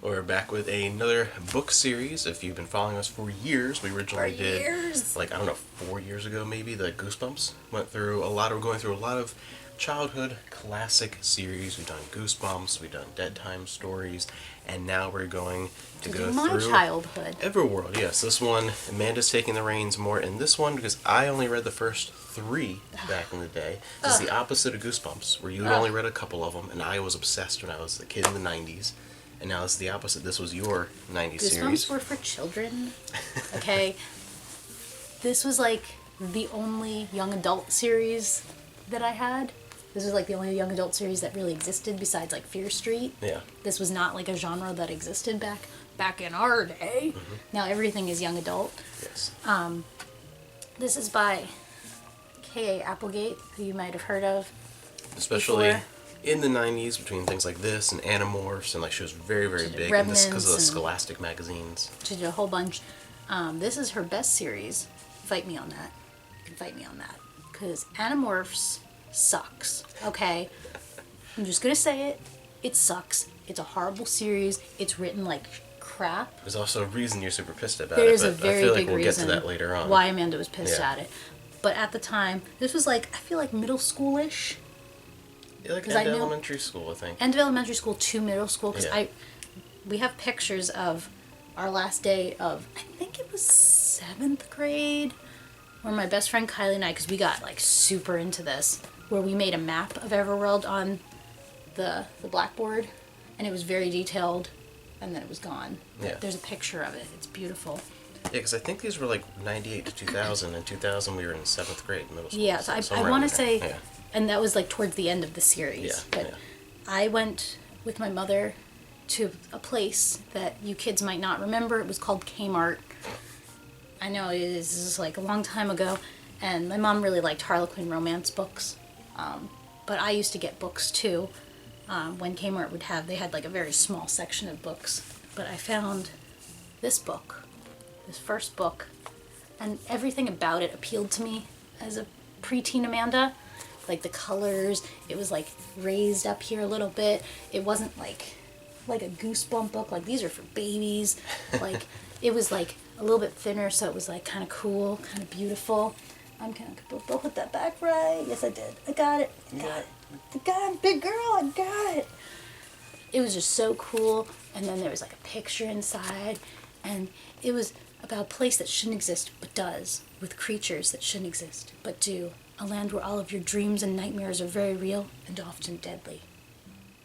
We're back with another book series. If you've been following us for years, we originally did, like, I don't know, 4 years ago maybe, the Goosebumps. We're going through a lot of childhood classic series. We've done Goosebumps, we've done Dead Time Stories, and now we're going to go my through childhood. Everworld. Yes, this one, Amanda's taking the reins more in this one because I only read the first 3 back in the day. This is the opposite of Goosebumps, where you had only read a couple of them, and I was obsessed when I was a kid in the 90s. And now it's the opposite. This was your 90s series. Goosebumps were for children. Okay. This was like the only young adult series that I had. This was like the only young adult series that really existed besides like Fear Street. Yeah. This was not like a genre that existed back in our day. Mm-hmm. Now everything is young adult. Yes. This is by K.A. Applegate, who you might have heard of. Especially before. In the 90s, between things like this and Animorphs, and like she was very, very big in this because of the Scholastic magazines. She did a whole bunch. This is her best series. Fight me on that. You can fight me on that. Because Animorphs sucks. Okay? I'm just gonna say it. It sucks. It's a horrible series. It's written like crap. There's also a reason you're super pissed about There's it, a but very I feel like big we'll get reason to that later on. why Amanda was pissed Yeah. at it. But at the time, this was like, I feel like middle schoolish. Yeah, like end of elementary school, I think. End of elementary school to middle school, because Yeah. we have pictures of our last day of, I think it was 7th grade, where my best friend Kylie and I, because we got like super into this, where we made a map of Everworld on the blackboard, and it was very detailed, and then it was gone. Yeah. There's a picture of it. It's beautiful. Yeah, because I think these were like 98 to 2000. In 2000, we were in 7th grade middle school. Yeah, so I want to say, and that was like towards the end of the series. Yeah, but yeah. I went with my mother to a place that you kids might not remember. It was called Kmart. I know this is like a long time ago, and my mom really liked Harlequin romance books. But I used to get books too. When Kmart they had like a very small section of books. But I found this book, this first book, and everything about it appealed to me as a preteen Amanda. Like the colors, it was like raised up here a little bit. It wasn't like a Goosebump book, like these are for babies. Like it was like a little bit thinner, so it was like kind of cool, kind of beautiful. I'm kind of gonna put that back right. Yes, I did. I got it. I got it, big girl. I got it. It was just so cool. And then there was like a picture inside, and it was about a place that shouldn't exist but does, with creatures that shouldn't exist but do. A land where all of your dreams and nightmares are very real and often deadly.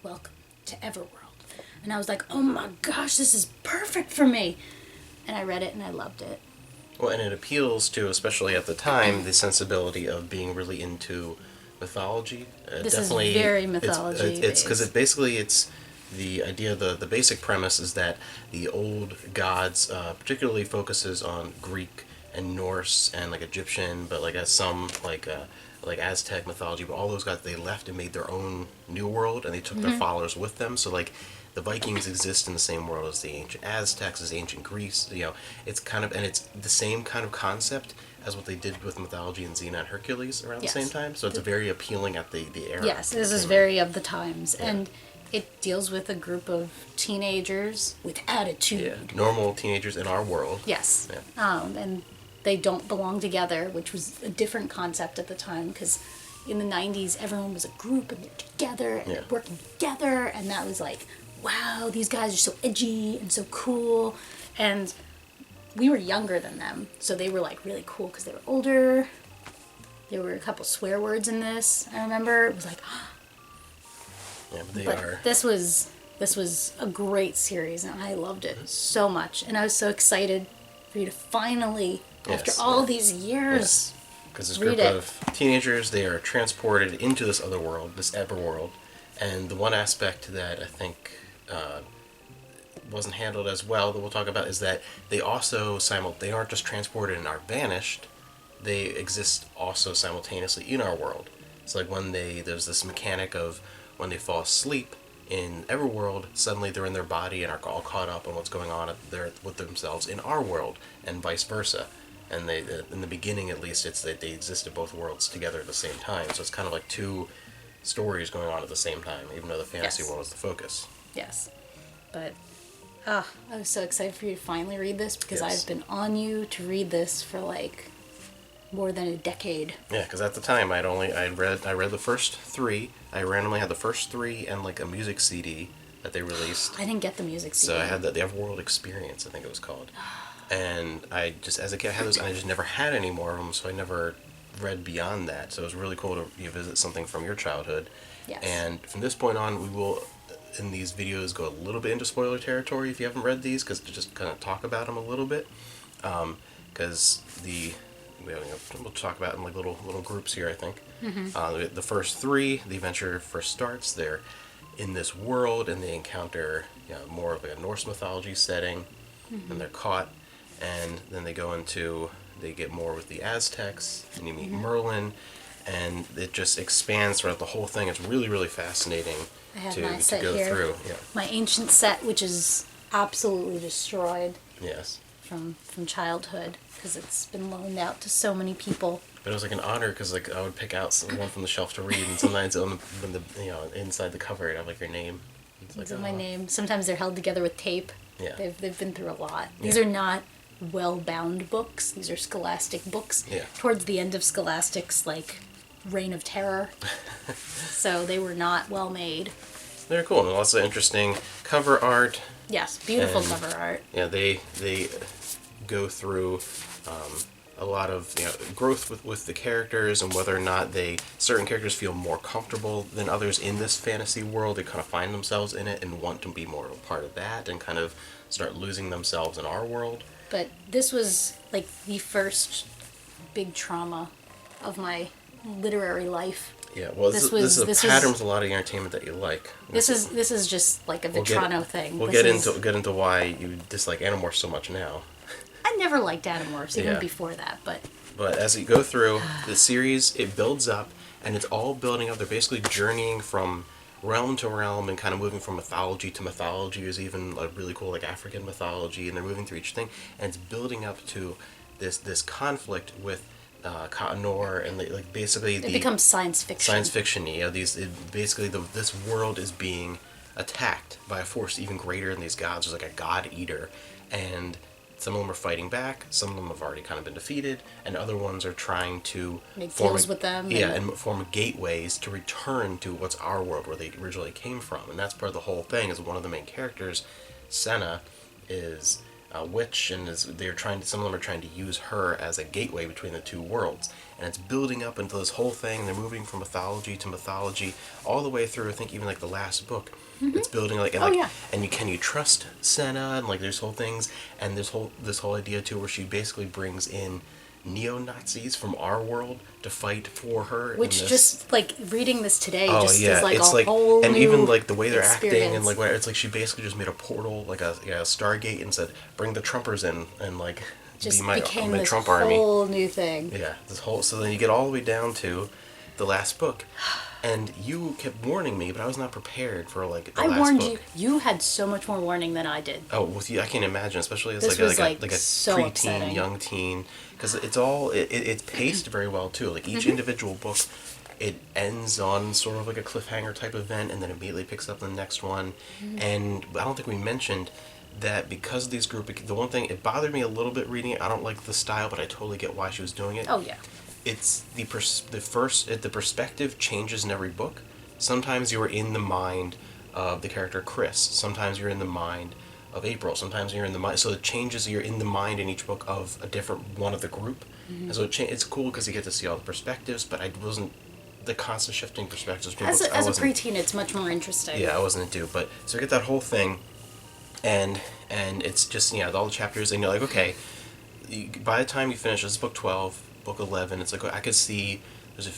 Welcome to Everworld. And I was like, oh my gosh, this is perfect for me. And I read it and I loved it. Well, and it appeals to, especially at the time, the sensibility of being really into mythology. This is very mythology. It's because it's the idea, the basic premise is that the old gods particularly focuses on Greek and Norse and like Egyptian, but like as some like Aztec mythology, but all those gods, they left and made their own new world, and they took their followers with them. So like the Vikings exist in the same world as the ancient Aztecs, as ancient Greece. You know, it's kind of, and it's the same kind of concept as what they did with mythology in Xena and Hercules around the same time. So it's very appealing at the era. Yes, this is very of the times, and it deals with a group of teenagers with attitude. Yeah, normal teenagers in our world. Yes. Yeah. And they don't belong together, which was a different concept at the time, because in the 90s, everyone was a group and they're together and they're working together, and that was like, wow, these guys are so edgy and so cool. And we were younger than them, so they were like really cool because they were older. There were a couple swear words in this, I remember. It was like, yeah, but this was a great series, and I loved it so much. And I was so excited for you to finally, after all these years, because this group of teenagers, they are transported into this other world, this Everworld, and the one aspect that I think wasn't handled as well that we'll talk about is that they also they aren't just transported and are banished, they exist also simultaneously in our world. So like when there's this mechanic of when they fall asleep in Everworld, suddenly they're in their body and are all caught up on what's going on with themselves in our world, and vice versa. And they, in the beginning at least, it's that they exist in both worlds together at the same time. So it's kind of like two stories going on at the same time, even though the fantasy world is the focus. Yes. But Oh, I was so excited for you to finally read this because Yes. I've been on you to read this for like more than a decade. Yeah, because at the time I read the first three. I randomly had the first three and like a music CD that they released. I didn't get the music CD. So I had the Everworld Experience, I think it was called. And I just, as a kid, I had those, and I just never had any more of them, so I never read beyond that. So it was really cool to revisit something from your childhood. Yes. And from this point on, we will, in these videos, go a little bit into spoiler territory if you haven't read these, because to just kind of talk about them a little bit. Because we'll talk about in like little groups here, I think. The first three, the adventure first starts. They're in this world, and they encounter more of like a Norse mythology setting, and they're caught, and then they get more with the Aztecs, and you meet Merlin, and it just expands throughout the whole thing. It's really, really fascinating I have to my set go here. through. Yeah. My ancient set, which is absolutely destroyed Yes. from childhood because it's been loaned out to so many people. But it was like an honor because like I would pick out one from the shelf to read, and sometimes when the inside the cover it'd have like your name. It's like, These are my name. Sometimes they're held together with tape. Yeah. They've been through a lot. These are not well-bound books. These are Scholastic books. Yeah. Towards the end of Scholastic's like reign of terror. So they were not well made. They're cool, and lots of interesting cover art. Yes, beautiful And, cover art. Yeah, they go through a lot of growth with the characters, and whether or not certain characters feel more comfortable than others in this fantasy world. They kind of find themselves in it and want to be more of a part of that, and kind of start losing themselves in our world. But this was like the first big trauma of my literary life. Yeah, well, this is a pattern with a lot of the entertainment that you like. This is just like a Vitrano thing. We'll This get into why you dislike Animorphs so much now. I never liked Animorphs, even Yeah. before that, but But as you go through the series, it builds up, and it's all building up. They're basically journeying from realm to realm and kind of moving from mythology to mythology. There's even a really cool like African mythology, and they're moving through each thing, and it's building up to this conflict with Cottonor, and like basically it becomes science fiction. science fiction. This world is being attacked by a force even greater than these gods. There's like a god eater, and some of them are fighting back. Some of them have already kind of been defeated, and other ones are trying to Make deals with them. Yeah, and form gateways to return to what's our world, where they originally came from. And that's part of the whole thing. Is one of the main characters, Senna, is a witch, and some of them are trying to use her as a gateway between the two worlds. And it's building up into this whole thing. They're moving from mythology to mythology all the way through. I think even like the last book. It's building can you trust Senna, and like there's whole things, and this whole idea too where she basically brings in neo-Nazis from our world to fight for her. Which just like reading this today Oh just yeah, is like it's a whole and new even like the way they're acting, and experience. like it's like she basically just made a portal, like a Stargate, and said, "Bring the Trumpers in," and like just be my became this Trump whole army. new thing. Yeah, so then you get all the way down to the last book, and you kept warning me, but I was not prepared for like the I last warned book. you. You had so much more warning than I did. Oh, with you, I can't imagine, especially as This like was, a so preteen, upsetting. young teen, because it's paced very well too. Like each individual book, it ends on sort of like a cliffhanger type event, and then immediately picks up the next one. And I don't think we mentioned that because of these the one thing it bothered me a little bit reading it. I don't like the style, but I totally get why she was doing it. Oh yeah. It's the perspective changes in every book. Sometimes you are in the mind of the character Chris. Sometimes you're in the mind of April. Sometimes you're in the mind. So it changes. You're in the mind in each book of a different one of the group. And so it's cool because you get to see all the perspectives. But I wasn't the constant shifting perspectives. As a preteen, it's much more interesting. Yeah, I wasn't into. But so I get that whole thing, and it's just all the chapters, and you're like, okay. By the time you finish, this is book 12. Book 11, it's like I could see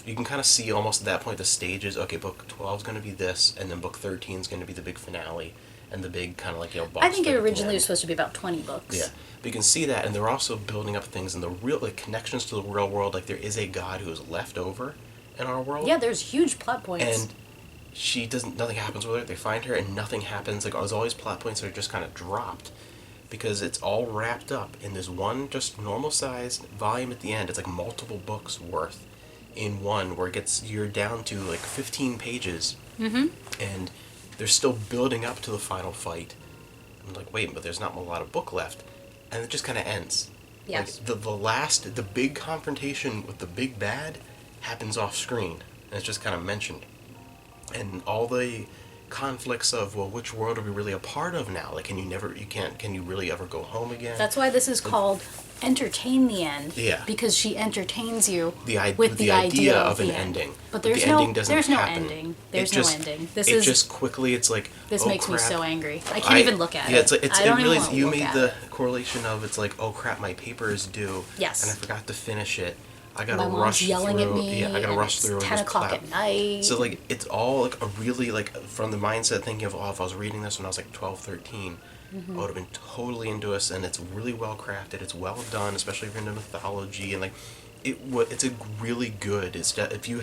you can kind of see almost at that point the stages. Okay, book 12 is going to be this, and then book 13 is going to be the big finale and the big kind of like boss I think it fight at the originally end. was supposed to be about 20 books. Yeah, but you can see that, and they're also building up things and the real connections to the real world. Like there is a god who is left over in our world. Yeah, there's huge plot points. And nothing happens with her. They find her and nothing happens. Like there's always plot points that are just kind of dropped. Because it's all wrapped up in this one just normal sized volume at the end. It's like multiple books worth in one, where you're down to like 15 pages, and they're still building up to the final fight I'm like, wait, but there's not a lot of book left, and it just kind of ends. Yes. Like the big confrontation with the big bad happens off screen, and it's just kind of mentioned, and all the conflicts of, well, which world are we really a part of now? Like, can you really ever go home again? That's why this is called Entertain the End. Yeah. Because she entertains you with the idea of an the ending. But the ending doesn't there's no happen. ending. There's no ending. It's like, this oh, makes crap. me so angry. I can't even look at it. Yeah, it's I don't it really even is, wanna you look made at the it. correlation of, it's like, oh crap, my paper is due. Yes. And I forgot to finish it. I gotta My mom's rush yelling through. at me. Yeah, I gotta and rush it's through. 10 and just o'clock clap. at night. So like, it's all like a really, like, from the mindset thinking of, oh, if I was reading this when I was like 12, 13, I would have been totally into this, and it's really well crafted. It's well done, especially if you're into mythology, and like, it's a really good. It's if you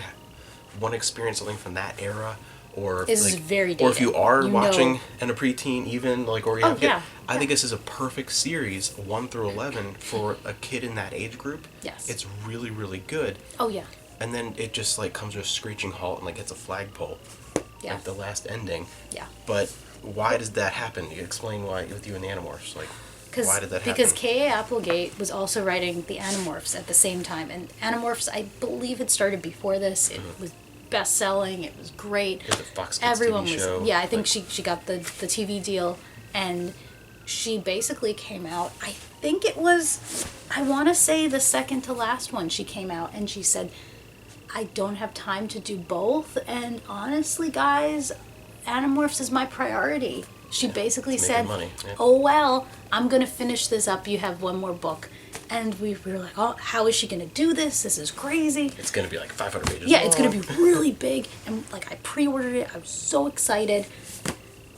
want to experience something from that era, or This is very dated. or if you are You watching know. and a preteen, even like, or you Oh, have kids, yeah. I think this is a perfect series, 1 through 11, for a kid in that age group. Yes. It's really, really good. Oh, yeah. And then it just like comes to a screeching halt and like hits a flagpole. Yeah. Like the last ending. Yeah. But why does that happen? You explain why with you and the Animorphs. Like, why did that happen? Because K.A. Applegate was also writing the Animorphs at the same time. And Animorphs, I believe it started before this. It was best-selling. It was great. It was a Fox Kids Everyone TV was... show. Yeah, I think she got the TV deal. And she basically came out... I think it was... I want to say the second to last one she came out. And she said, I don't have time to do both. And honestly, guys, Animorphs is my priority. She basically it's said, making money, yeah. oh, well, I'm going to finish this up. You have one more book. And we were like, oh, how is she going to do this? This is crazy. It's going to be like 500 pages Yeah, long. it's going to be really big. And, like, I pre-ordered it. I was so excited.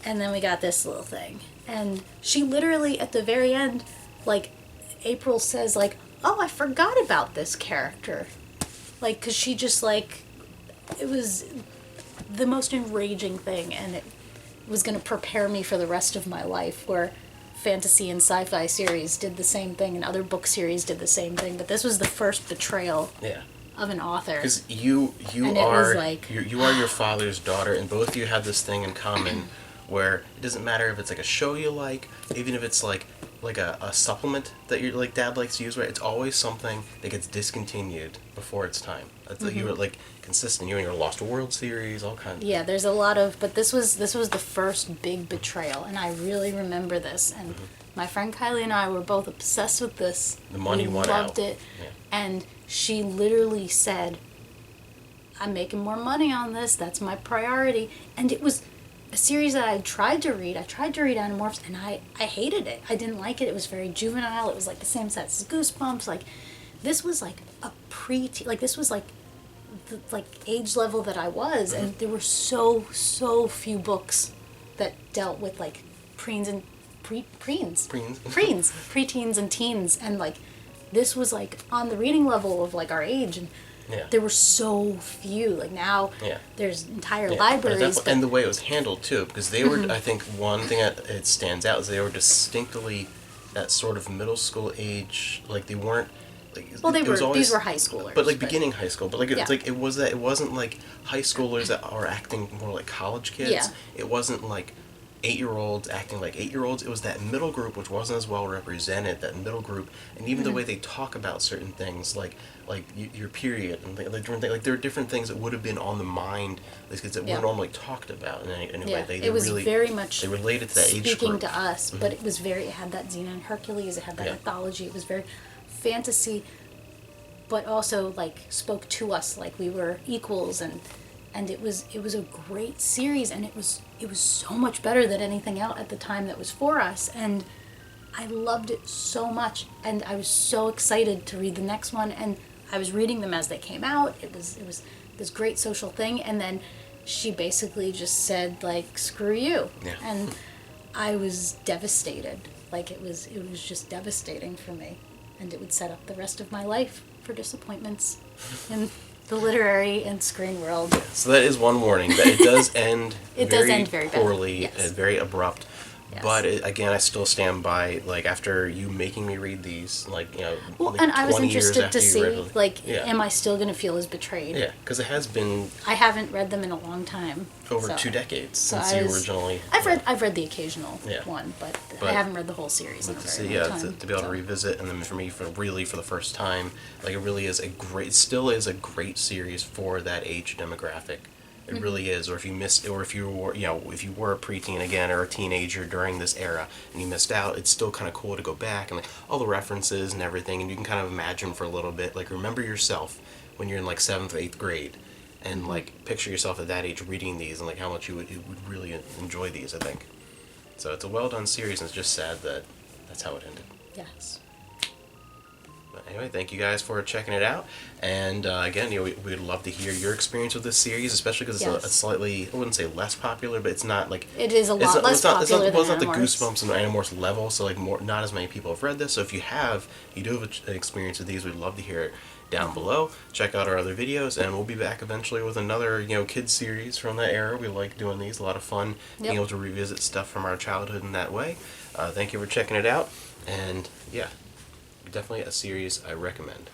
And then we got this little thing. And she literally, at the very end, like, April says, like, oh, I forgot about this character. Like, because she just, like, it was the most enraging thing. And it was going to prepare me for the rest of my life, where fantasy and sci-fi series did the same thing and other book series did the same thing, but this was the first betrayal of an author. Because you And are like, you are your father's daughter, and both of you have this thing in common where it doesn't matter if it's like a show you like, even if it's like a supplement that your like dad likes to use, right? It's always something that gets discontinued before it's time. That's you were like consistent. You and your Lost World series, all kinds. Yeah, there's a lot of, but this was the first big betrayal, and I really remember this. And my friend Kylie and I were both obsessed with this. The money we won loved out. it, Yeah. and she literally said, "I'm making more money on this. That's my priority." And it was a series that I tried to read. I tried to read Animorphs, and I hated it. I didn't like it. It was very juvenile. It was like the same size as Goosebumps. Like, this was like a pre-teen. Like, this was like the age level that I was, and there were so few books that dealt with like preens and preteens and teens, and like this was like on the reading level of like our age, and there were so few. Like now, there's entire libraries. And the way it was handled too, because they were. I think one thing that it stands out is they were distinctly that sort of middle school age. Like they weren't. Like, well, always, these were high schoolers, but like beginning high school. But like it's like it wasn't like high schoolers that are acting more like college kids. Yeah. It wasn't like 8-year-olds acting like 8-year-olds. It was that middle group which wasn't as well represented. That middle group, and even the way they talk about certain things, like your period and like different things. Like there are different things that would have been on the mind of these kids that weren't normally talked about in any way. It was really, very much they related to that age group. speaking to us, but it was very. It had that Xena and Hercules. It had that mythology. It was very fantasy, but also like spoke to us like we were equals, and it was a great series, and it was so much better than anything else at the time that was for us, and I loved it so much, and I was so excited to read the next one, and I was reading them as they came out. It was this great social thing, and then she basically just said like screw you, and I was devastated. Like it was just devastating for me, and it would set up the rest of my life for disappointments in the literary and screen world. So that is one warning, that it does end It does end very poorly, badly, yes. very abrupt. Yes. But again, I still stand by, like, after you making me read these, like, Well, like and I was 20 years interested after to you see, read them. like, Yeah. am I still going to feel as betrayed? Yeah, because it has been I haven't read them in a long time. over so- 2 decades so since I you was- originally. I've read the occasional Yeah. one, but But- I haven't read the whole series in a To very see, long yeah, time. to be able to so. revisit, and then for me, for the first time, like, it really is still is a great series for that age demographic. It really is. Or if you missed, or if you were, if you were a preteen again or a teenager during this era and you missed out, it's still kind of cool to go back and, like, all the references and everything, and you can kind of imagine for a little bit, like, remember yourself when you're in, like, 7th or 8th grade, and like picture yourself at that age reading these, and like how much you would really enjoy these. I think so. It's a well done series, and it's just sad that that's how it ended. Yes. But anyway, thank you guys for checking it out. And again, we'd love to hear your experience with this series, especially because it's a slightly, I wouldn't say less popular, but it's not like... It is a lot less popular than It's not the Animorphs. Goosebumps and Animorphs level, so like not as many people have read this. So if you do have an experience with these, we'd love to hear it down below. Check out our other videos, and we'll be back eventually with another, kids series from that era. We like doing these, a lot of fun, being able to revisit stuff from our childhood in that way. Thank you for checking it out, and yeah, definitely a series I recommend.